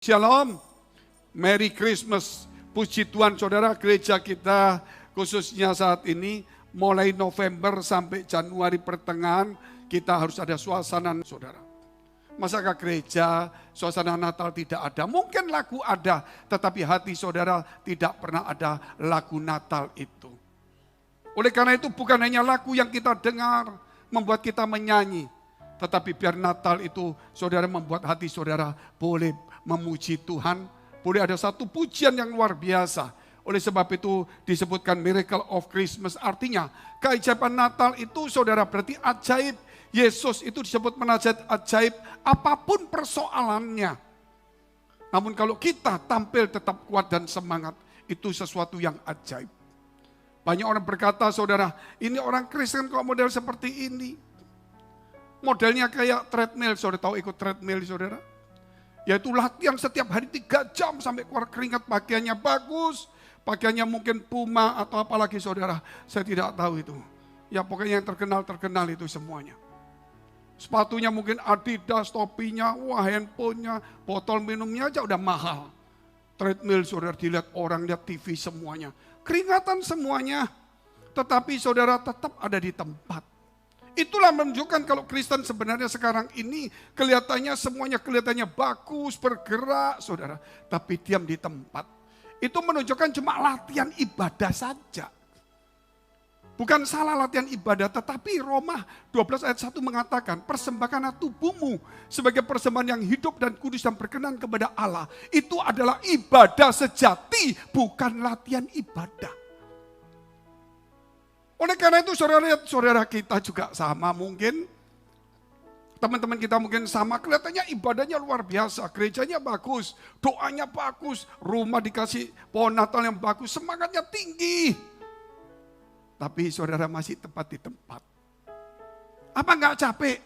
Shalom, Merry Christmas. Puji Tuhan saudara, gereja kita khususnya saat ini mulai November sampai Januari pertengahan kita harus ada suasana saudara. Masakah gereja suasana Natal tidak ada? Mungkin lagu ada, tetapi hati saudara tidak pernah ada lagu Natal itu. Oleh karena itu bukan hanya lagu yang kita dengar membuat kita menyanyi, tetapi biar Natal itu saudara membuat hati saudara boleh memuji Tuhan. Boleh ada satu pujian yang luar biasa. Oleh sebab itu disebutkan miracle of Christmas. Artinya keajaiban Natal itu saudara berarti ajaib. Yesus itu disebut menajat ajaib apapun persoalannya. Namun kalau kita tampil tetap kuat dan semangat, itu sesuatu yang ajaib. Banyak orang berkata saudara, ini orang Kristen kok model seperti ini. Modelnya kayak treadmill, saudara tahu ikut treadmill saudara? Yaitu latihan setiap hari 3 jam sampai keluar keringat, pakaiannya bagus, pakaiannya mungkin Puma atau apalagi saudara, saya tidak tahu itu. Ya pokoknya yang terkenal itu semuanya. Sepatunya mungkin Adidas, topinya, wah handphonenya, botol minumnya aja udah mahal. Treadmill saudara dilihat orang, lihat TV semuanya. Keringatan semuanya, tetapi saudara tetap ada di tempat. Itulah menunjukkan kalau Kristen sebenarnya sekarang ini kelihatannya semuanya kelihatannya bagus, bergerak saudara. Tapi diam di tempat. Itu menunjukkan cuma latihan ibadah saja. Bukan salah latihan ibadah, tetapi Roma 12 ayat 1 mengatakan persembahkanlah tubuhmu sebagai persembahan yang hidup dan kudus dan berkenan kepada Allah. Itu adalah ibadah sejati, bukan latihan ibadah. Oleh karena itu saudara kita juga sama mungkin. Teman-teman kita mungkin sama, kelihatannya ibadahnya luar biasa, gerejanya bagus, doanya bagus, rumah dikasih pohon Natal yang bagus, semangatnya tinggi. Tapi saudara masih tepat di tempat. Apa enggak capek?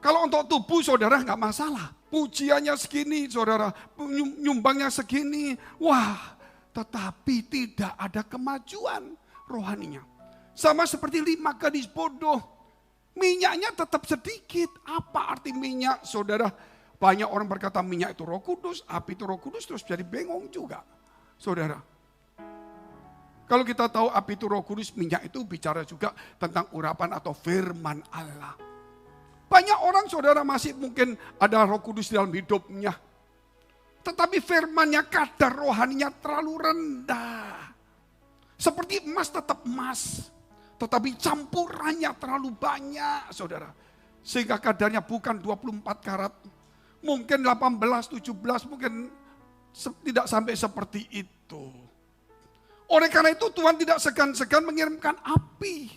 Kalau untuk tubuh saudara enggak masalah. Pujiannya segini saudara, nyumbangnya segini. Wah, tetapi tidak ada kemajuan rohaninya. Sama seperti 5 gadis bodoh. Minyaknya tetap sedikit. Apa arti minyak saudara? Banyak orang berkata minyak itu Roh Kudus, api itu Roh Kudus, terus jadi bengong juga. Saudara. Kalau kita tahu api itu Roh Kudus, minyak itu bicara juga tentang urapan atau firman Allah. Banyak orang saudara masih mungkin ada Roh Kudus dalam hidupnya. Tetapi firmannya kadar rohaninya terlalu rendah. Seperti emas tetap emas. Tetapi campurannya terlalu banyak saudara. Sehingga kadarnya bukan 24 karat. Mungkin 18, 17, mungkin tidak sampai seperti itu. Oleh karena itu Tuhan tidak segan-segan mengirimkan api.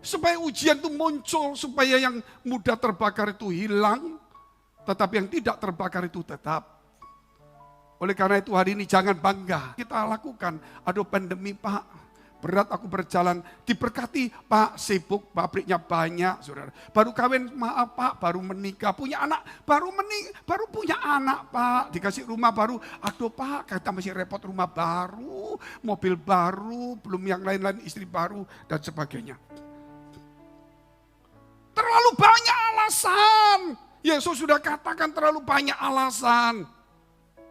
Supaya ujian itu muncul, supaya yang mudah terbakar itu hilang. Tetapi yang tidak terbakar itu tetap. Oleh karena itu hari ini jangan bangga. Kita lakukan, aduh pandemi Pak. Berat aku berjalan, diberkati Pak, sibuk, pabriknya banyak saudara. Baru kawin, maaf Pak, baru menikah, punya anak, baru punya anak Pak. Dikasih rumah baru, aduh Pak, kita masih repot rumah baru, mobil baru, belum yang lain-lain istri baru dan sebagainya. Terlalu banyak alasan. Yesus sudah katakan terlalu banyak alasan.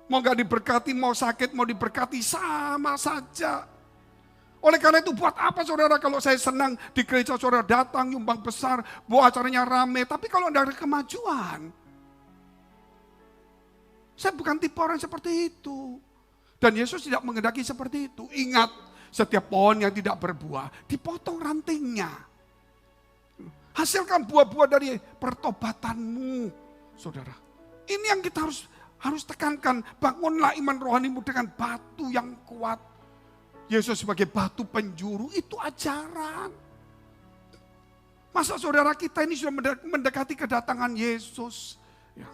Mau gak diberkati, mau sakit, mau diberkati, sama saja. Oleh karena itu buat apa saudara kalau saya senang di gereja saudara datang, nyumbang besar, buat acaranya rame. Tapi kalau tidak ada kemajuan. Saya bukan tipe orang seperti itu. Dan Yesus tidak menghendaki seperti itu. Ingat, setiap pohon yang tidak berbuah, dipotong rantingnya. Hasilkan buah-buah dari pertobatanmu, saudara. Ini yang kita harus tekankan. Bangunlah iman rohanimu dengan batu yang kuat. Yesus sebagai batu penjuru itu ajaran. Masa saudara kita ini sudah mendekati kedatangan Yesus. Ya.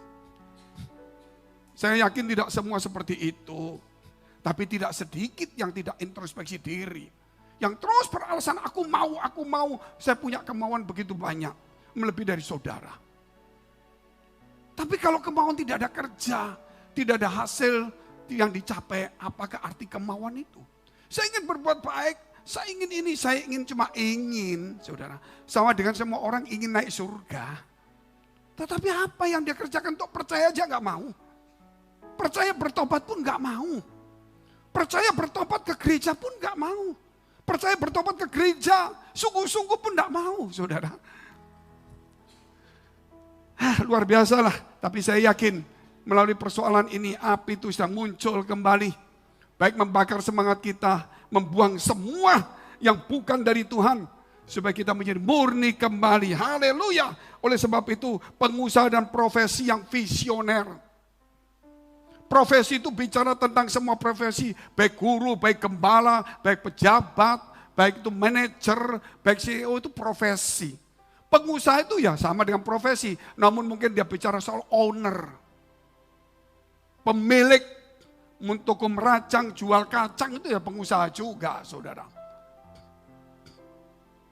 Saya yakin tidak semua seperti itu. Tapi tidak sedikit yang tidak introspeksi diri. Yang terus beralasan aku mau. Saya punya kemauan begitu banyak. Melebihi dari saudara. Tapi kalau kemauan tidak ada kerja, tidak ada hasil yang dicapai, apakah arti kemauan itu? Saya ingin berbuat baik, saya ingin ini, saya ingin cuma ingin, saudara. Sama dengan semua orang ingin naik surga. Tetapi apa yang dia kerjakan untuk percaya aja gak mau. Percaya bertobat pun nggak mau. Percaya bertobat ke gereja pun nggak mau. Percaya bertobat ke gereja, sungguh-sungguh pun nggak mau, saudara. Luar biasa lah, tapi saya yakin melalui persoalan ini api itu sedang muncul kembali. Baik membakar semangat kita, membuang semua yang bukan dari Tuhan. Supaya kita menjadi murni kembali, haleluya. Oleh sebab itu pengusaha dan profesi yang visioner. Profesi itu bicara tentang semua profesi, baik guru, baik gembala, baik pejabat, baik itu manajer, baik CEO itu profesi. Pengusaha itu ya sama dengan profesi, namun mungkin dia bicara soal owner. Pemilik untuk meracang, jual kacang itu ya pengusaha juga, saudara.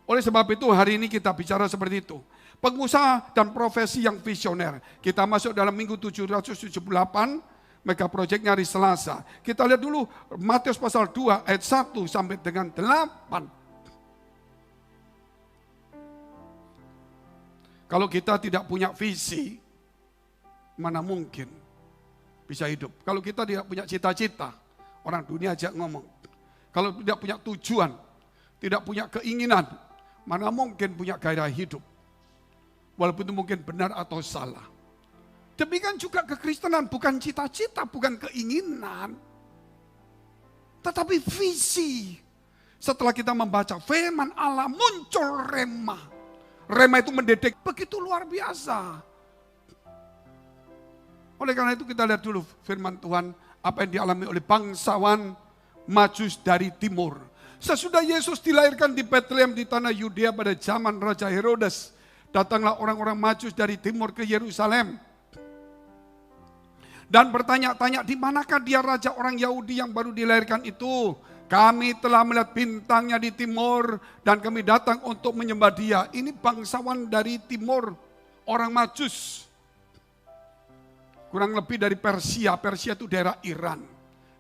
Oleh sebab itu hari ini kita bicara seperti itu. Pengusaha dan profesi yang visioner. Kita masuk dalam minggu 778, Mega Project hari Selasa. Kita lihat dulu Matius pasal 2 ayat 1 sampai dengan 8. Kalau kita tidak punya visi, mana mungkin bisa hidup. Kalau kita tidak punya cita-cita, orang dunia aja ngomong. Kalau tidak punya tujuan, tidak punya keinginan, mana mungkin punya gairah hidup. Walaupun itu mungkin benar atau salah. Demikian juga kekristenan, bukan cita-cita, bukan keinginan. Tetapi visi. Setelah kita membaca firman Allah, muncul rema. Rema itu mendidik, begitu luar biasa. Oleh karena itu kita lihat dulu firman Tuhan, apa yang dialami oleh bangsawan Majus dari timur. Sesudah Yesus dilahirkan di Bethlehem di tanah Yudea pada zaman Raja Herodes, datanglah orang-orang Majus dari timur ke Yerusalem. Dan bertanya-tanya, di manakah dia raja orang Yahudi yang baru dilahirkan itu? Kami telah melihat bintangnya di timur dan kami datang untuk menyembah dia. Ini bangsawan dari timur, orang Majus. Kurang lebih dari Persia, Persia itu daerah Iran.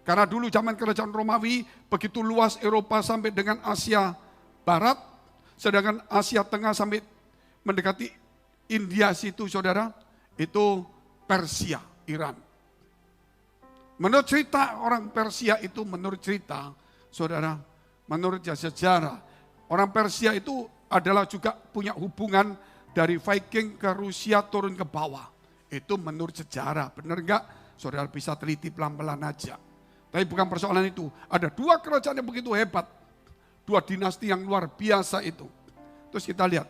Karena dulu zaman kerajaan Romawi begitu luas Eropa sampai dengan Asia Barat. Sedangkan Asia Tengah sampai mendekati India situ saudara, itu Persia, Iran. Menurut cerita orang Persia itu, menurut cerita, saudara, menurut sejarah, orang Persia itu adalah juga punya hubungan dari Viking ke Rusia turun ke bawah. Itu menurut sejarah, benar enggak? Saudara bisa teliti pelan-pelan aja. Tapi bukan persoalan itu. Ada dua kerajaan yang begitu hebat. Dua dinasti yang luar biasa itu. Terus kita lihat.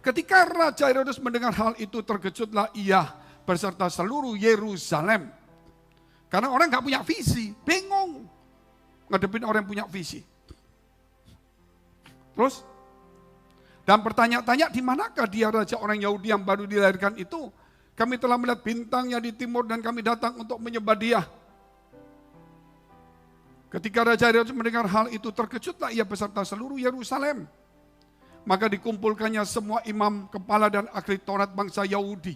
Ketika Raja Herodes mendengar hal itu, terkejutlah ia beserta seluruh Yerusalem. Karena orang gak punya visi, bingung ngadepin orang yang punya visi. Terus, dan bertanya-tanya di manakah dia raja orang Yahudi yang baru dilahirkan itu? Kami telah melihat bintangnya di timur dan kami datang untuk menyembah dia. Ketika Raja Herodes mendengar hal itu, terkejutlah ia beserta seluruh Yerusalem. Maka dikumpulkannya semua imam, kepala dan ahli Taurat bangsa Yahudi.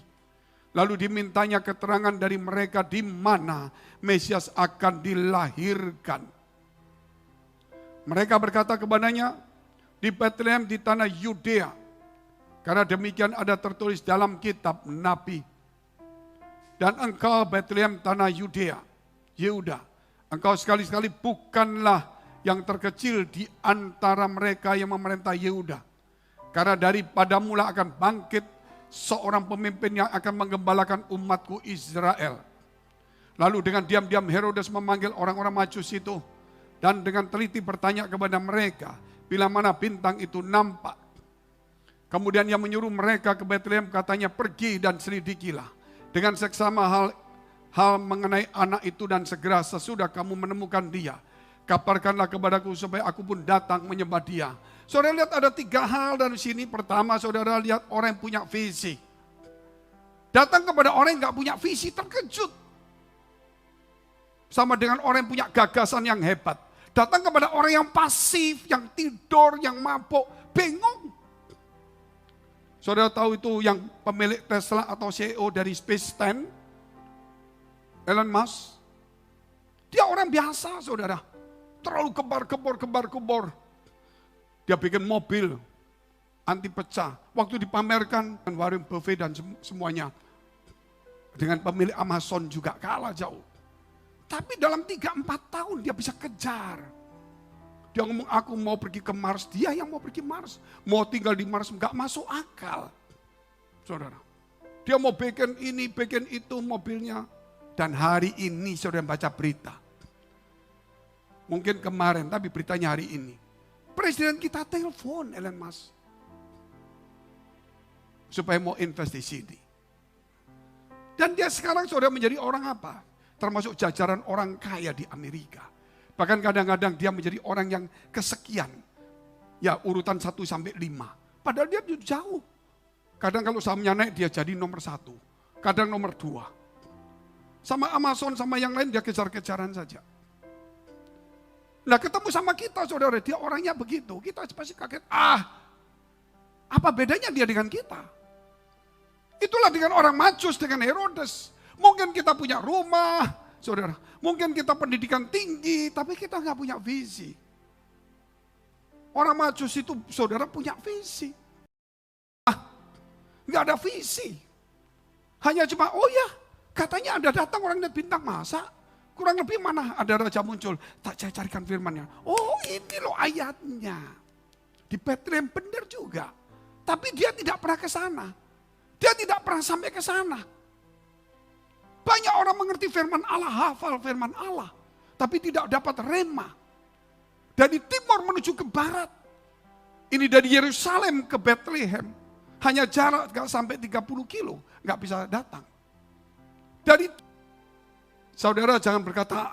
Lalu dimintanya keterangan dari mereka di mana Mesias akan dilahirkan. Mereka berkata kepadanya, di Bethlehem di tanah Yudea. Karena demikian ada tertulis dalam kitab Nabi. Dan engkau Bethlehem tanah Yudea, Yehuda, engkau sekali-sekali bukanlah yang terkecil di antara mereka yang memerintah Yehuda. Karena daripadamu lah akan bangkit seorang pemimpin yang akan menggembalakan umatku Israel. Lalu dengan diam-diam Herodes memanggil orang-orang Majus itu. Dan dengan teliti bertanya kepada mereka, bila mana bintang itu nampak. Kemudian ia menyuruh mereka ke Bethlehem, katanya pergi dan selidikilah. Dengan seksama hal mengenai anak itu dan segera sesudah kamu menemukan dia. Kabarkanlah kepadaku supaya aku pun datang menyembah dia. Saudara lihat ada 3 hal dari sini. Pertama saudara lihat orang yang punya visi. Datang kepada orang yang gak punya visi terkejut. Sama dengan orang yang punya gagasan yang hebat. Datang kepada orang yang pasif, yang tidur, yang mabuk, bingung. Saudara tahu itu yang pemilik Tesla atau CEO dari SpaceX, Elon Musk. Dia orang biasa saudara. Terlalu kebar-kebor. Dia bikin mobil anti pecah. Waktu dipamerkan Warren Buffett dan semuanya. Dengan pemilik Amazon juga kalah jauh. Tapi dalam 3-4 tahun dia bisa kejar. Dia ngomong aku mau pergi ke Mars, dia yang mau pergi Mars. Mau tinggal di Mars gak masuk akal. Saudara. Dia mau bikin ini, bikin itu mobilnya. Dan hari ini saudara baca berita. Mungkin kemarin tapi beritanya hari ini. Presiden kita telepon Elon Musk. Supaya mau invest di sini. Dan dia sekarang saudara menjadi orang apa? Termasuk jajaran orang kaya di Amerika. Bahkan kadang-kadang dia menjadi orang yang kesekian. Ya urutan 1 sampai 5. Padahal dia jauh. Kadang kalau sahamnya naik dia jadi nomor 1. Kadang nomor 2. Sama Amazon sama yang lain dia kejar-kejaran saja. Nah ketemu sama kita saudara, dia orangnya begitu. Kita pasti kaget, apa bedanya dia dengan kita? Itulah dengan orang Majus, dengan Herodes. Mungkin kita punya rumah, saudara. Mungkin kita pendidikan tinggi, tapi kita nggak punya visi. Orang Majus itu, saudara, punya visi. Nggak ada visi. Hanya cuma, katanya ada datang orang lihat bintang, masa? Kurang lebih mana ada raja muncul. Tak saya carikan firmannya. Oh ini loh ayatnya. Di Bethlehem benar juga. Tapi dia tidak pernah ke sana. Dia tidak pernah sampai ke sana. Banyak orang mengerti firman Allah, hafal firman Allah. Tapi tidak dapat rema. Dari timur menuju ke barat. Ini dari Yerusalem ke Bethlehem. Hanya jarak gak sampai 30 kilo. Gak bisa datang. Dari saudara jangan berkata,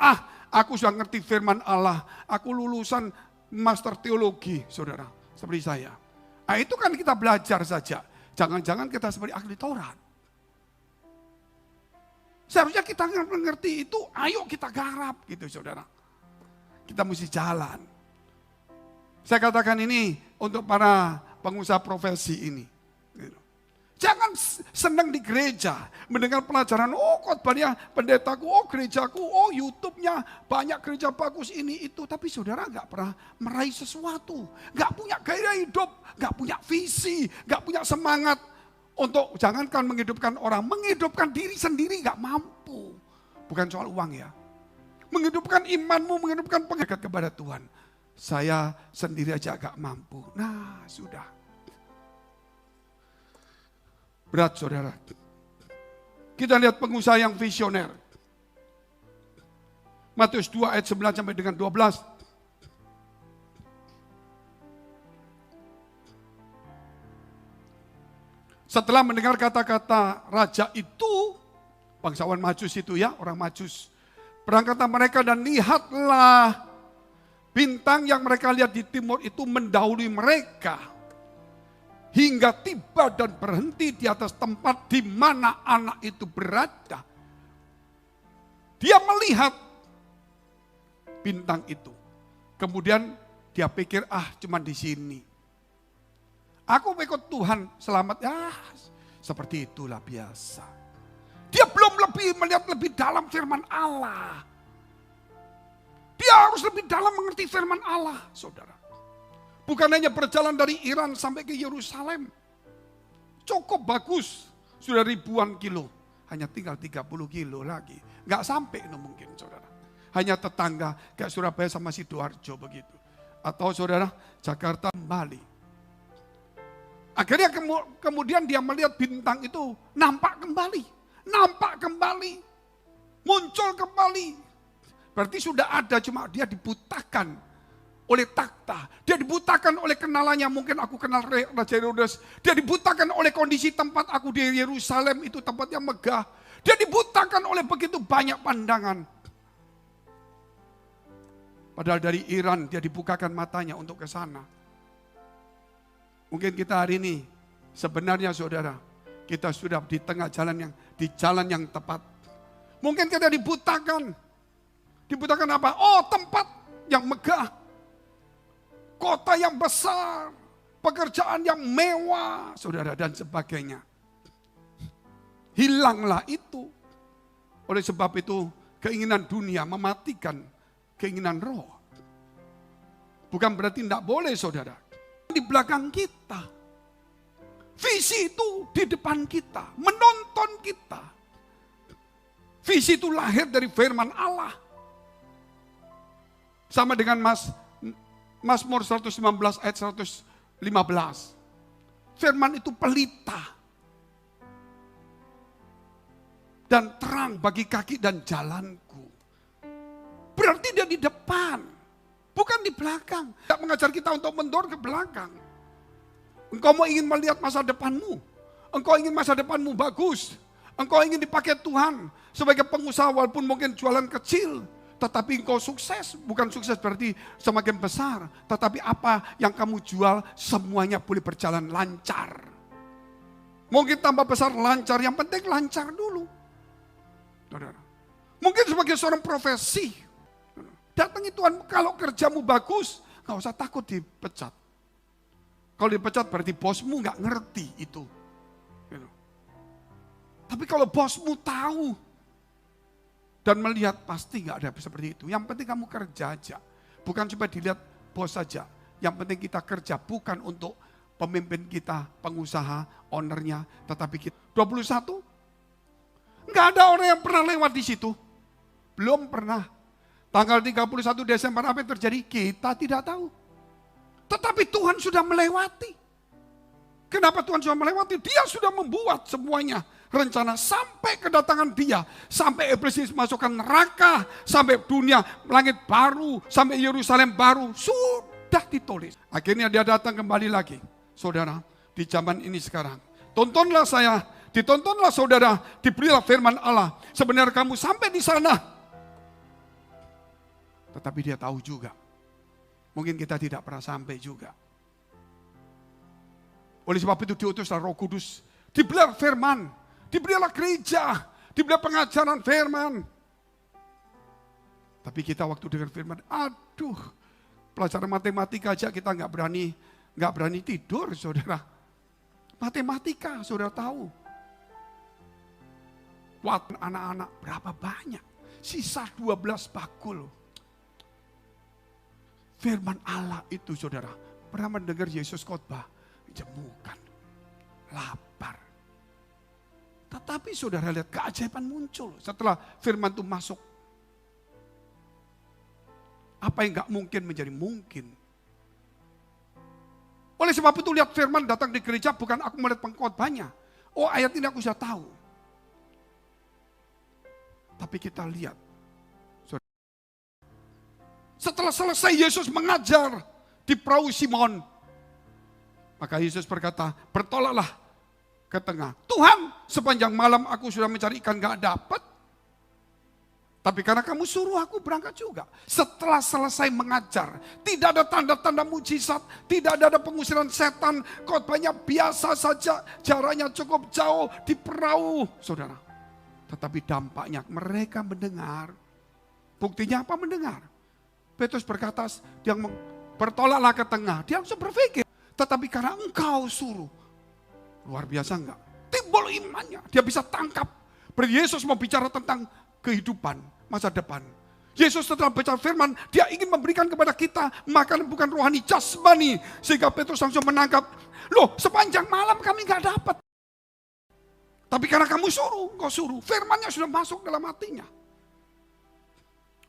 aku sudah ngerti firman Allah. Aku lulusan master teologi, saudara. Seperti saya. Itu kan kita belajar saja. Jangan-jangan kita seperti ahli Taurat. Seharusnya kita mengerti itu, ayo kita garap gitu saudara. Kita mesti jalan. Saya katakan ini untuk para pengusaha profesi ini. Jangan senang di gereja, mendengar pelajaran, khotbahnya pendetaku, gerejaku, YouTube-nya, banyak gereja bagus ini itu. Tapi saudara gak pernah meraih sesuatu, gak punya gaya hidup, gak punya visi, gak punya semangat. Untuk jangankan menghidupkan orang, menghidupkan diri sendiri gak mampu. Bukan soal uang ya. Menghidupkan imanmu, menghidupkan pengekat kepada Tuhan. Saya sendiri aja gak mampu. Nah sudah. Berat saudara. Kita lihat pengusaha yang visioner. Matius 2 ayat 9 sampai dengan 12. Setelah mendengar kata-kata raja itu, bangsawan Majus itu ya, orang Majus. Berangkatlah mereka dan lihatlah bintang yang mereka lihat di timur itu mendahului mereka. Hingga tiba dan berhenti di atas tempat di mana anak itu berada. Dia melihat bintang itu. Kemudian dia pikir, cuma di sini. Aku ikut Tuhan selamat. Seperti itulah biasa. Dia belum melihat lebih dalam firman Allah. Dia harus lebih dalam mengerti firman Allah, saudara. Bukan hanya berjalan dari Iran sampai ke Yerusalem. Cukup bagus. Sudah ribuan kilo. Hanya tinggal 30 kilo lagi. Gak sampai mungkin saudara. Hanya tetangga kayak Surabaya sama Sidoarjo begitu. Atau saudara Jakarta Bali. Akhirnya kemudian dia melihat bintang itu nampak kembali. Nampak kembali. Muncul kembali. Berarti sudah ada, cuma dia dibutakan oleh takhta. Dia dibutakan oleh kenalannya. Mungkin aku kenal Raja Herodes. Dia dibutakan oleh kondisi tempat aku di Yerusalem. Itu tempatnya megah. Dia dibutakan oleh begitu banyak pandangan. Padahal dari Iran dia dibukakan matanya untuk ke sana. Mungkin kita hari ini sebenarnya saudara. Kita sudah di tengah jalan yang tepat. Mungkin kita dibutakan. Dibutakan apa? Tempat yang megah. Kota yang besar, pekerjaan yang mewah, saudara, dan sebagainya. Hilanglah itu. Oleh sebab itu, keinginan dunia mematikan keinginan roh. Bukan berarti tidak boleh, saudara. Di belakang kita. Visi itu di depan kita, menonton kita. Visi itu lahir dari firman Allah. Sama dengan Mazmur 119 ayat 115. Firman itu pelita dan terang bagi kaki dan jalanku. Berarti dia di depan, bukan di belakang. Tidak mengajar kita untuk mendorong ke belakang. Engkau mau ingin melihat masa depanmu. Engkau ingin masa depanmu bagus. Engkau ingin dipakai Tuhan sebagai pengusaha walaupun mungkin jualan kecil. Tetapi engkau sukses, bukan sukses berarti semakin besar. Tetapi apa yang kamu jual semuanya boleh berjalan lancar. Mungkin tambah besar lancar, yang penting lancar dulu. Saudara. Mungkin sebagai seorang profesi. Datangi Tuhan, kalau kerjamu bagus, gak usah takut dipecat. Kalau dipecat berarti bosmu gak ngerti itu. Tapi kalau bosmu tahu dan melihat, pasti gak ada seperti itu. Yang penting kamu kerja aja. Bukan cuma dilihat bos saja. Yang penting kita kerja, bukan untuk pemimpin kita, pengusaha, ownernya, tetapi kita. 21, gak ada orang yang pernah lewat di situ. Belum pernah. Tanggal 31 Desember apa yang terjadi? Kita tidak tahu. Tetapi Tuhan sudah melewati. Kenapa Tuhan sudah melewati? Dia sudah membuat semuanya. Rencana sampai kedatangan dia. Sampai iblis masukkan neraka. Sampai dunia langit baru. Sampai Yerusalem baru. Sudah ditulis. Akhirnya dia datang kembali lagi. Saudara, di zaman ini sekarang. Tontonlah saya. Ditontonlah saudara. Diberilah firman Allah. Sebenarnya kamu sampai di sana. Tetapi dia tahu juga. Mungkin kita tidak pernah sampai juga. Oleh sebab itu diutuslah Roh Kudus. Diberilah firman. Diberilah gereja. Diberilah pengajaran firman. Tapi kita waktu dengar firman, aduh. Pelajaran matematika aja kita nggak berani tidur, saudara. Matematika, saudara tahu. Waktu anak-anak berapa banyak? Sisa 12 bakul. Firman Allah itu saudara, pernah mendengar Yesus khotbah, jemukan, lapar. Tetapi saudara lihat keajaiban muncul setelah firman itu masuk. Apa yang gak mungkin menjadi mungkin. Oleh sebab itu lihat firman datang di gereja bukan aku melihat pengkhotbahnya. Oh ayat ini aku sudah tahu. Tapi kita lihat. Setelah selesai Yesus mengajar di perahu Simon. Maka Yesus berkata, bertolaklah ke tengah. Tuhan, sepanjang malam aku sudah mencari ikan gak dapat. Tapi karena kamu suruh aku berangkat juga. Setelah selesai mengajar, tidak ada tanda-tanda mujizat, tidak ada pengusiran setan, khotbahnya biasa saja, jaraknya cukup jauh di perahu, saudara. Tetapi dampaknya mereka mendengar. Buktinya apa mendengar? Petrus berkata, dia bertolaklah ke tengah. Dia langsung berpikir, tetapi karena engkau suruh. Luar biasa enggak? Timbul imannya, dia bisa tangkap. Berarti Yesus mau bicara tentang kehidupan, masa depan. Yesus setelah bicara firman, dia ingin memberikan kepada kita makanan bukan rohani, jasmani. Sehingga Petrus langsung menangkap, loh sepanjang malam kami enggak dapat. Tapi karena kamu suruh, engkau suruh. Firmannya sudah masuk dalam hatinya.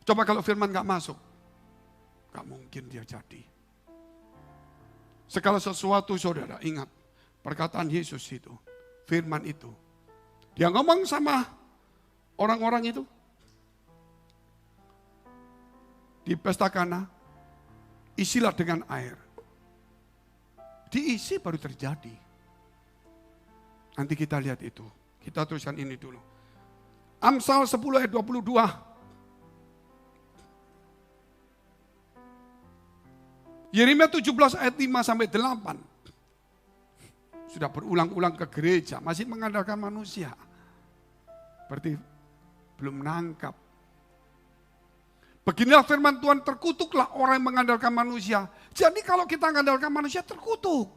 Coba kalau firman enggak masuk. Gak mungkin dia jadi. Segala sesuatu saudara ingat. Perkataan Yesus itu. Firman itu. Dia ngomong sama orang-orang itu. Di pesta Kana. Isilah dengan air. Diisi baru terjadi. Nanti kita lihat itu. Kita teruskan ini dulu. Amsal 10 ayat 22. Yeremia 17 ayat 5 sampai 8. Sudah berulang-ulang ke gereja, masih mengandalkan manusia. Berarti belum nangkap. Beginilah firman Tuhan, terkutuklah orang yang mengandalkan manusia. Jadi kalau kita mengandalkan manusia, terkutuk.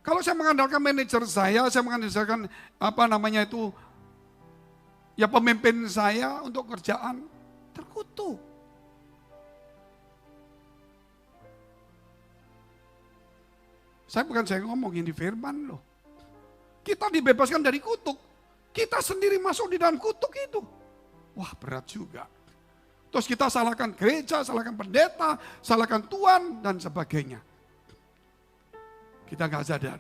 Kalau saya mengandalkan manajer saya mengandalkan pemimpin saya untuk kerjaan, terkutuk. Saya ngomongin di firman loh. Kita dibebaskan dari kutuk. Kita sendiri masuk di dalam kutuk itu. Wah, berat juga. Terus kita salahkan gereja, salahkan pendeta, salahkan Tuhan, dan sebagainya. Kita gak sadar.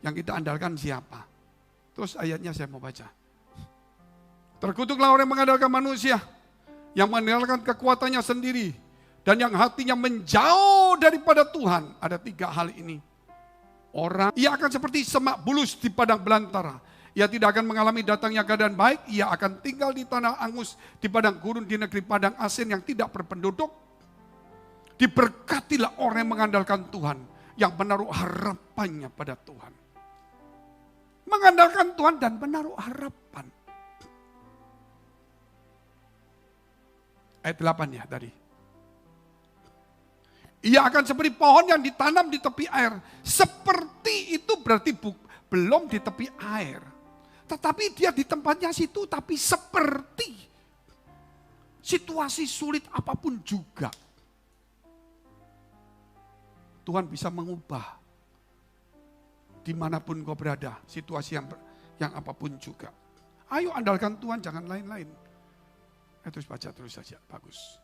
Yang kita andalkan siapa? Terus ayatnya saya mau baca. Terkutuklah orang yang mengandalkan manusia, yang mengandalkan kekuatannya sendiri, dan yang hatinya menjauh daripada Tuhan. Ada 3 hal ini. Ia akan seperti semak bulus di padang belantara. Ia tidak akan mengalami datangnya keadaan baik. Ia akan tinggal di tanah angus, di padang gurun, di negeri padang asin yang tidak berpenduduk. Diberkatilah orang yang mengandalkan Tuhan, yang menaruh harapannya pada Tuhan. Mengandalkan Tuhan dan menaruh harapan. Ayat 8 ya tadi. Ia akan seperti pohon yang ditanam di tepi air. Seperti itu berarti belum di tepi air. Tetapi dia di tempatnya situ, tapi seperti. Situasi sulit apapun juga. Tuhan bisa mengubah. Dimanapun kau berada, situasi yang apapun juga. Ayo andalkan Tuhan, jangan lain-lain. Terus baca terus saja, bagus.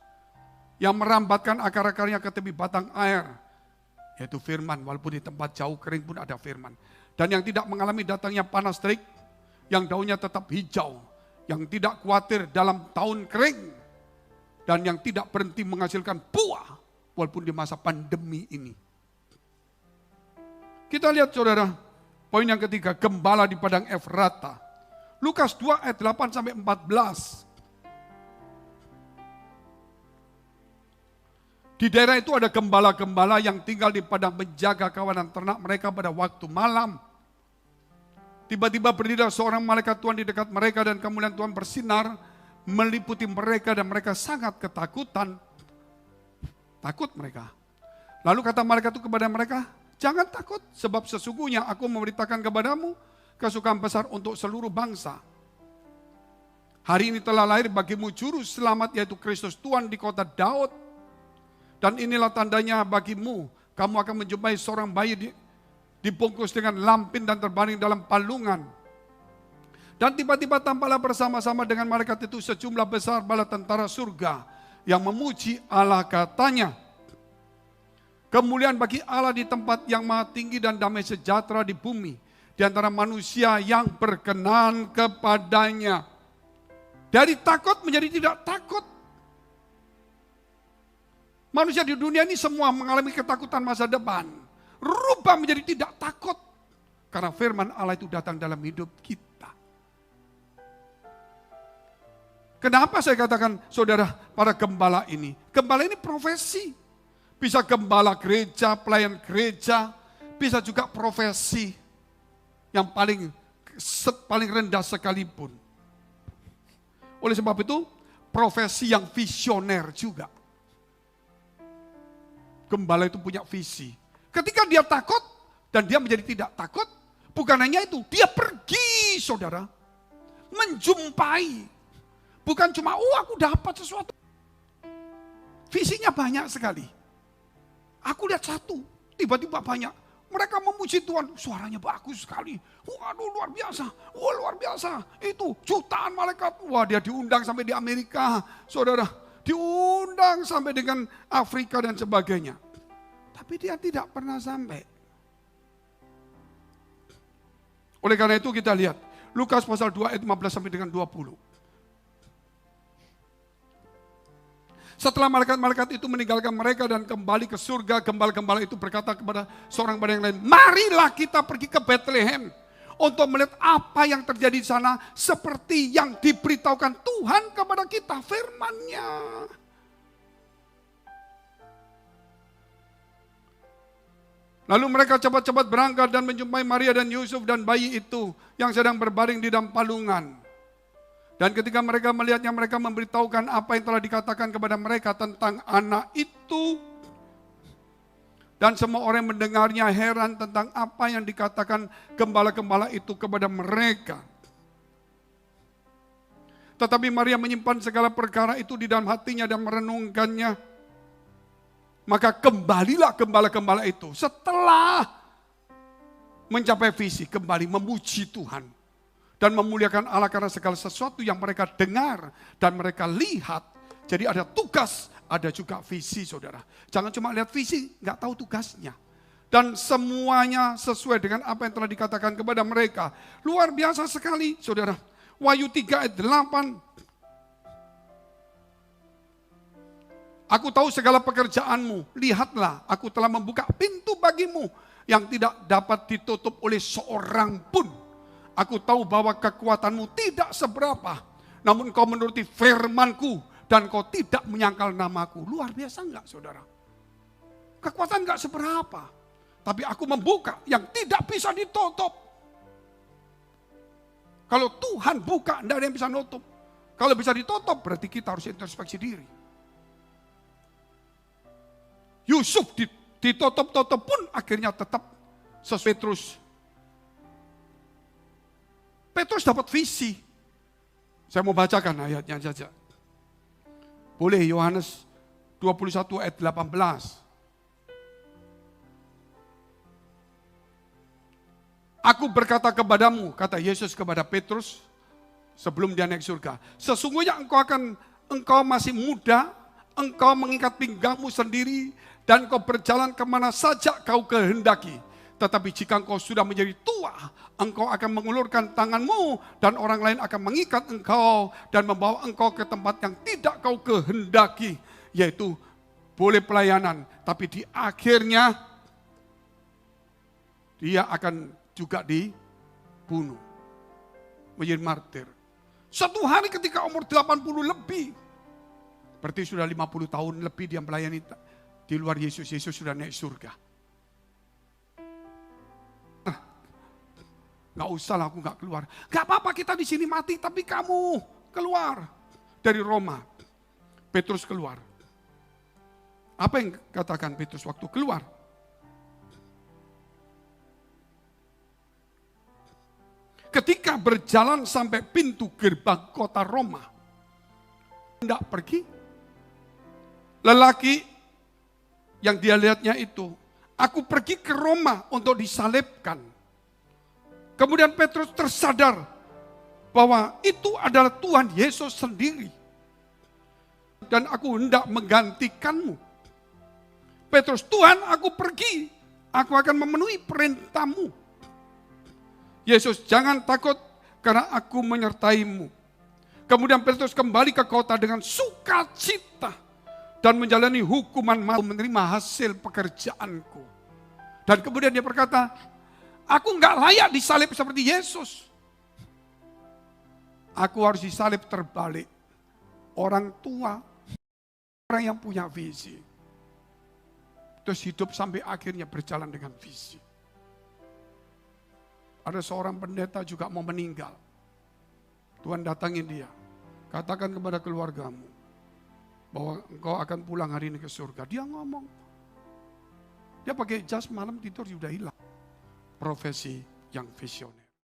Yang merambatkan akar-akarnya ke tepi batang air, yaitu firman, walaupun di tempat jauh kering pun ada firman. Dan yang tidak mengalami datangnya panas terik, yang daunnya tetap hijau, yang tidak khawatir dalam tahun kering, dan yang tidak berhenti menghasilkan buah, walaupun di masa pandemi ini. Kita lihat saudara, poin yang ketiga, gembala di padang Efrata. Lukas 2 ayat 8-14. Di daerah itu ada gembala-gembala yang tinggal di padang menjaga kawanan ternak mereka pada waktu malam. Tiba-tiba berdiri seorang malaikat Tuhan di dekat mereka dan kemuliaan Tuhan bersinar meliputi mereka dan mereka sangat ketakutan. Takut mereka. Lalu kata malaikat itu kepada mereka, jangan takut sebab sesungguhnya aku memberitakan kepadamu kesukaan besar untuk seluruh bangsa. Hari ini telah lahir bagimu juru selamat yaitu Kristus Tuhan di kota Daud. Dan inilah tandanya bagimu, kamu akan menjumpai seorang bayi dibungkus dengan lampin dan terbaring dalam palungan. Dan tiba-tiba tampaklah bersama-sama dengan malaikat itu sejumlah besar bala tentara surga yang memuji Allah katanya. Kemuliaan bagi Allah di tempat yang maha tinggi dan damai sejahtera di bumi. Di antara manusia yang berkenan kepadanya. Dari takut menjadi tidak takut. Manusia di dunia ini semua mengalami ketakutan masa depan. Rubah menjadi tidak takut. Karena firman Allah itu datang dalam hidup kita. Kenapa saya katakan saudara para gembala ini? Gembala ini profesi. Bisa gembala gereja, pelayan gereja. Bisa juga profesi yang paling rendah sekalipun. Oleh sebab itu profesi yang visioner juga. Gembala itu punya visi. Ketika dia takut dan dia menjadi tidak takut, bukan hanya itu, dia pergi saudara, menjumpai. Bukan cuma, aku dapat sesuatu. Visinya banyak sekali. Aku lihat satu, tiba-tiba banyak. Mereka memuji Tuhan, suaranya bagus sekali. Waduh luar biasa, luar biasa. Itu jutaan malaikat, wah dia diundang sampai di Amerika, saudara. Diundang sampai dengan Afrika dan sebagainya. Tapi dia tidak pernah sampai. Oleh karena itu kita lihat. Lukas pasal 2 ayat 15 sampai dengan 20. Setelah malaikat-malaikat itu meninggalkan mereka dan kembali ke surga, gembala-gembala itu berkata kepada seorang pada yang lain, marilah kita pergi ke Bethlehem untuk melihat apa yang terjadi di sana seperti yang diberitahukan Tuhan kepada kita, firman-Nya. Lalu mereka cepat-cepat berangkat dan menjumpai Maria dan Yusuf dan bayi itu yang sedang berbaring di dalam palungan. Dan ketika mereka melihatnya, mereka memberitahukan apa yang telah dikatakan kepada mereka tentang anak itu. Dan semua orang yang mendengarnya heran tentang apa yang dikatakan gembala-gembala itu kepada mereka. Tetapi Maria menyimpan segala perkara itu di dalam hatinya dan merenungkannya. Maka kembalilah gembala-gembala itu setelah mencapai visi, kembali memuji Tuhan. dan memuliakan Allah karena segala sesuatu yang mereka dengar dan mereka lihat. Jadi ada tugas, ada juga visi, saudara. Jangan cuma lihat visi, nggak tahu tugasnya. Dan semuanya sesuai dengan apa yang telah dikatakan kepada mereka. Luar biasa sekali, saudara. Wahyu 3 ayat 8. Aku tahu segala pekerjaanmu, lihatlah aku telah membuka pintu bagimu yang tidak dapat ditutup oleh seorang pun. Aku tahu bahwa kekuatanmu tidak seberapa, namun kau menuruti firmanku dan kau tidak menyangkal namaku. Luar biasa enggak, saudara? Kekuatan enggak seberapa, tapi aku membuka yang tidak bisa ditutup. Kalau Tuhan buka, tidak ada yang bisa nutup. Kalau bisa ditutup, berarti kita harus introspeksi diri. Yusuf ditutup-tutup pun akhirnya tetap sesuai terus. Petrus dapat visi. Saya mau bacakan ayatnya saja. Boleh, Yohanes 21 ayat 18. Aku berkata kepadamu, kata Yesus kepada Petrus sebelum dia naik surga. Sesungguhnya engkau masih muda, engkau mengikat pinggangmu sendiri, dan kau berjalan kemana saja kau kehendaki. Tetapi jika engkau sudah menjadi tua, engkau akan mengulurkan tanganmu dan orang lain akan mengikat engkau dan membawa engkau ke tempat yang tidak kau kehendaki. Yaitu boleh pelayanan, tapi di akhirnya dia akan juga dibunuh. Menjadi martir. Suatu hari ketika umur 80 lebih, berarti sudah 50 tahun lebih dia melayani di luar Yesus. Yesus sudah naik surga. Nggak usah lah, aku nggak keluar. Nggak apa-apa kita di sini mati, tapi kamu keluar dari Roma. Petrus keluar. Apa yang katakan Petrus waktu keluar? Ketika berjalan sampai pintu gerbang kota Roma, hendak pergi, lelaki yang dia lihatnya itu, aku pergi ke Roma untuk disalibkan. Kemudian Petrus tersadar bahwa itu adalah Tuhan Yesus sendiri. Dan aku hendak menggantikanmu. Petrus, Tuhan aku pergi, aku akan memenuhi perintahmu. Yesus, jangan takut karena aku menyertaimu. Kemudian Petrus kembali ke kota dengan sukacita dan menjalani hukuman mati, menerima hasil pekerjaanku. Dan kemudian dia berkata, aku enggak layak disalib seperti Yesus. Aku harus disalib terbalik. Orang tua, orang yang punya visi. Terus hidup sampai akhirnya berjalan dengan visi. Ada seorang pendeta juga mau meninggal. Tuhan datangin dia. Katakan kepada keluargamu bahwa engkau akan pulang hari ini ke surga. Dia ngomong. Dia pakai jas malam tidur sudah hilang. Profesi yang visioner.